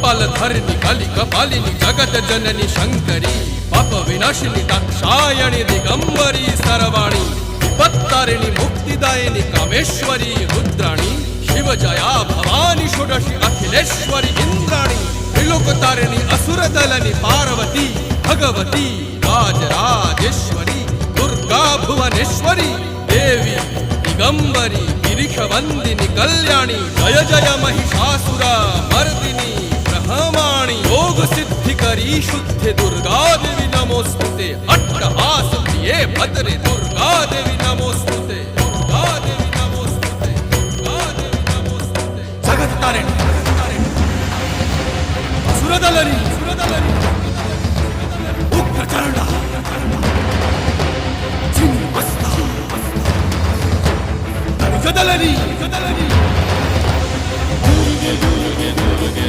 कपालधारिणी काली कपालिनी जगत जननी शंकरी पाप विनाशिनी दाक्षायणी दिगंबरी सर्वाणी विपत्तारिणी मुक्तिदायिनी कामेश्वरी रुद्राणी शिवजया भवानी षोडशी अखिलेश्वरी इंद्राणी त्रिलोकतारिणी असुरदलनी पार्वती भगवती राजराजेश्वरी दुर्गा भुवनेश्वरी देवी दिगंबरी गिरीशवंदिनी कल्याणी जय जय महिषासुर मर्दिनी ब्रह्माणी योग सिद्धिकरी शुद्धे दुर्गा देवी नमोस्तुते अट्टहास प्रिये भद्रे दुर्गा देवी नमोस्तुते दुर्गा देवी नमोस्तुते दुर्गा देवी नमोस्तुते जगत तारिणी असुरदलनी उग्रचंडा चिन्मस्ता दलनी